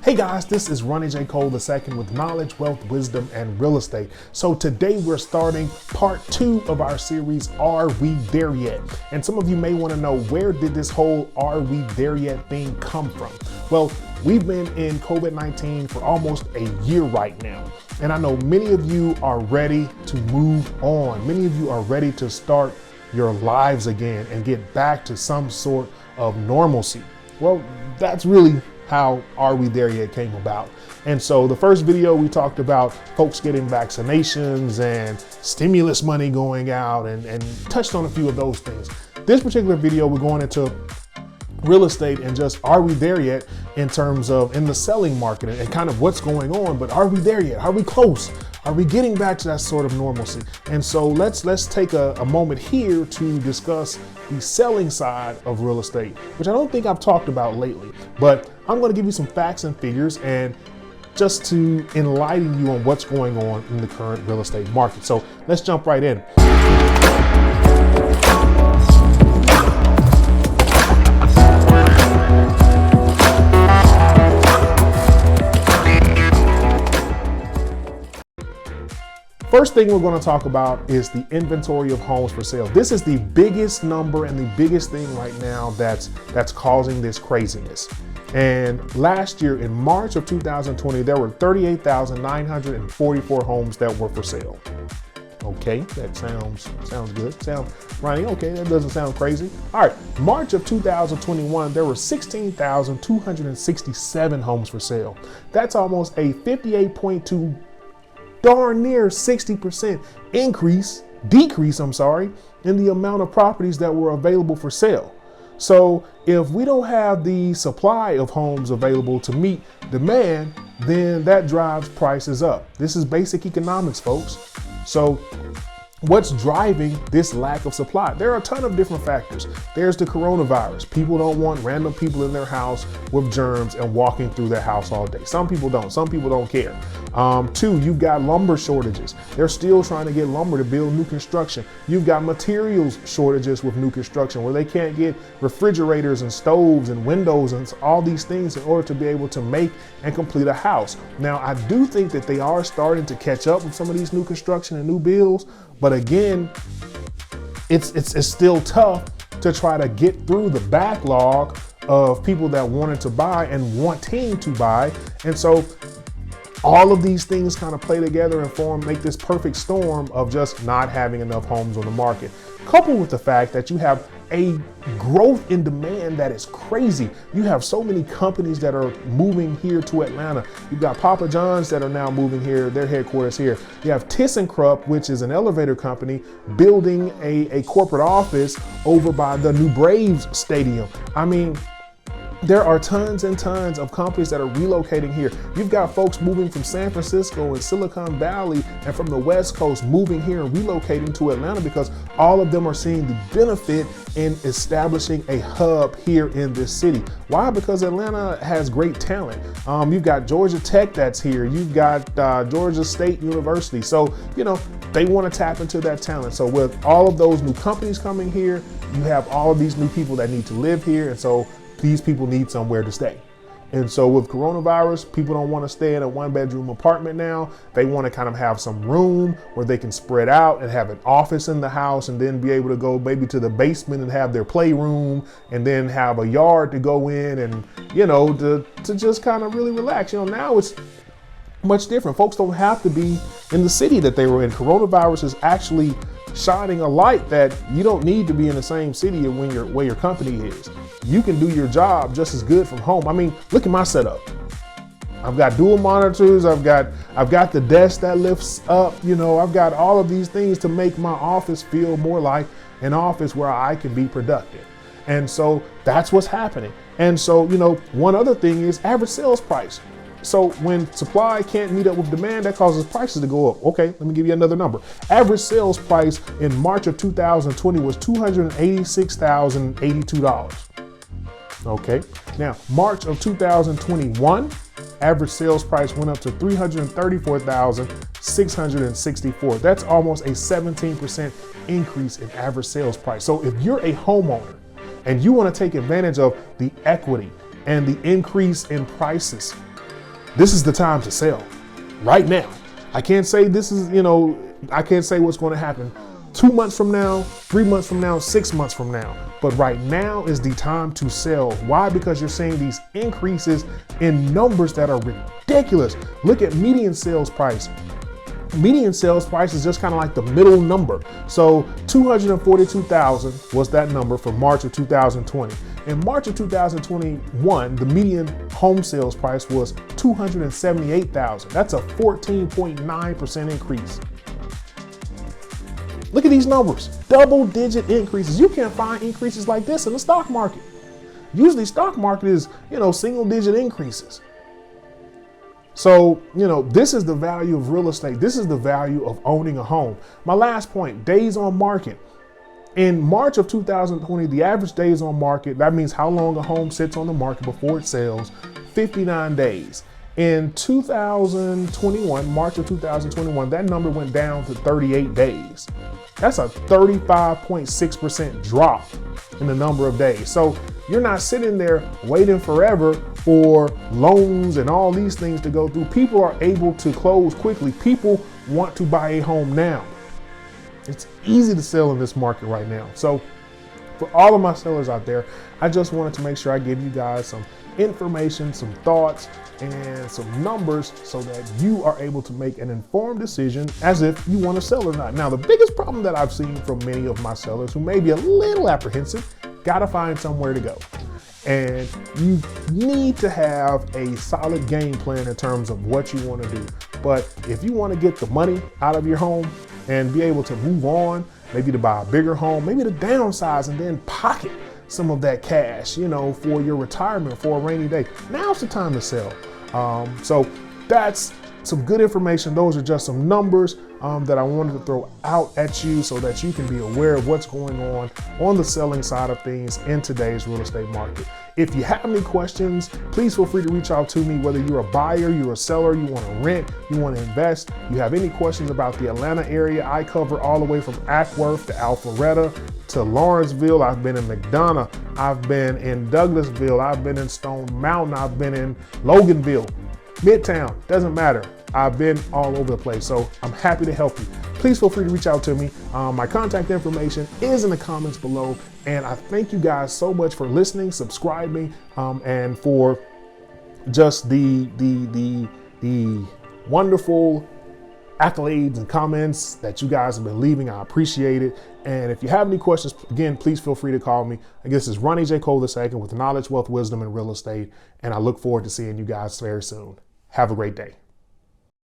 Hey guys, this is Ronnie J Cole II with knowledge, wealth, wisdom, and real estate. So today we're starting part 2 of our series, Are We There Yet? And some of you may want to know, where did this whole Are We There Yet thing come from? Well, we've been in COVID-19 for almost a year right now. And I know many of you are ready to move on. Many of you are ready to start your lives again and get back to some sort of normalcy. Well, that's really how Are We There Yet came about. And so the first video we talked about folks getting vaccinations and stimulus money going out and touched on a few of those things. This particular video, we're going into real estate and just are we there yet in terms of in the selling market and kind of what's going on, but are we there yet? Are we close? Are we getting back to that sort of normalcy? And so let's take a moment here to discuss the selling side of real estate, which I don't think I've talked about lately, but I'm going to give you some facts and figures and just to enlighten you on what's going on in the current real estate market. So let's jump right in. First thing we're going to talk about is the inventory of homes for sale. This is the biggest number and the biggest thing right now that's causing this craziness. And last year in March of 2020, there were 38,944 homes that were for sale. Okay, that sounds good. Ronnie, okay, that doesn't sound crazy. All right, March of 2021, there were 16,267 homes for sale. That's almost a 58.2, darn near 60% decrease, in the amount of properties that were available for sale. So if we don't have the supply of homes available to meet demand, then that drives prices up. This is basic economics, folks. So what's driving this lack of supply? There are a ton of different factors. There's the coronavirus. People don't want random people in their house with germs and walking through their house all day. Some people don't. Some people don't care. 2, you've got lumber shortages. They're still trying to get lumber to build new construction. You've got materials shortages with new construction where they can't get refrigerators and stoves and windows and all these things in order to be able to make and complete a house. Now, I do think that they are starting to catch up with some of these new construction and new builds, but again, it's still tough to try to get through the backlog of people that wanted to buy and wanting to buy. And so all of these things kind of play together and make this perfect storm of just not having enough homes on the market, coupled with the fact that you have a growth in demand that is crazy. You have so many companies that are moving here to Atlanta. You've got Papa John's that are now moving here, their headquarters here. You have ThyssenKrupp, which is an elevator company, building a corporate office over by the new Braves stadium. I mean, there are tons and tons of companies that are relocating here. You've got folks moving from San Francisco and Silicon Valley and from the West Coast moving here and relocating to Atlanta because all of them are seeing the benefit in establishing a hub here in this city. Why? Because Atlanta has great talent. You've got Georgia Tech that's here. You've got Georgia State University. So, they want to tap into that talent. So with all of those new companies coming here, you have all of these new people that need to live here. And so these people need somewhere to stay. And so with coronavirus, people don't want to stay in a 1-bedroom apartment now. They want to kind of have some room where they can spread out and have an office in the house and then be able to go maybe to the basement and have their playroom and then have a yard to go in and, to just kind of really relax. Now it's much different. Folks don't have to be in the city that they were in. Coronavirus is actually shining a light that you don't need to be in the same city where your company is. You can do your job just as good from home. I mean, look at my setup. I've got dual monitors. I've got the desk that lifts up. I've got all of these things to make my office feel more like an office where I can be productive. And so that's what's happening. And so, one other thing is average sales price. So when supply can't meet up with demand, that causes prices to go up. Okay, let me give you another number. Average sales price in March of 2020 was $286,082. Okay, now March of 2021, average sales price went up to $334,664. That's almost a 17% increase in average sales price. So if you're a homeowner and you want to take advantage of the equity and the increase in prices, this is the time to sell right now. I can't say this is, I can't say what's going to happen 2 months from now, 3 months from now, 6 months from now. But right now is the time to sell. Why? Because you're seeing these increases in numbers that are ridiculous. Look at median sales price. Median sales price is just kind of like the middle number. So 242,000 was that number for March of 2020. In March of 2021, the median home sales price was 278,000. That's a 14.9% increase. Look at these numbers, double-digit increases. You can't find increases like this in the stock market. Usually stock market is, single-digit increases. So, this is the value of real estate. This is the value of owning a home. My last point, days on market. In March of 2020, the average days on market, that means how long a home sits on the market before it sells, 59 days. In 2021, March of 2021, that number went down to 38 days. That's a 35.6% drop in the number of days. So you're not sitting there waiting forever for loans and all these things to go through. People are able to close quickly. People want to buy a home now. It's easy to sell in this market right now. So for all of my sellers out there, I just wanted to make sure I give you guys some information, some thoughts, and some numbers so that you are able to make an informed decision as if you want to sell or not. Now, the biggest problem that I've seen from many of my sellers who may be a little apprehensive, gotta find somewhere to go. And you need to have a solid game plan in terms of what you want to do. But if you want to get the money out of your home and be able to move on, maybe to buy a bigger home, maybe to downsize and then pocket some of that cash, for your retirement, for a rainy day, now's the time to sell. So that's some good information. Those are just some numbers that I wanted to throw out at you so that you can be aware of what's going on the selling side of things in today's real estate market. If you have any questions, please feel free to reach out to me, whether you're a buyer, you're a seller, you want to rent, you want to invest, you have any questions about the Atlanta area. I cover all the way from Ackworth to Alpharetta to Lawrenceville. I've been in McDonough. I've been in Douglasville. I've been in Stone Mountain. I've been in Loganville, Midtown, doesn't matter. I've been all over the place, so I'm happy to help you. Please feel free to reach out to me. My contact information is in the comments below, and I thank you guys so much for listening, subscribing, and for just the wonderful accolades and comments that you guys have been leaving. I appreciate it. And if you have any questions, again, please feel free to call me. I guess this is Ronnie J Cole II with knowledge, wealth, wisdom, and real estate, and I look forward to seeing you guys very soon. Have a great day.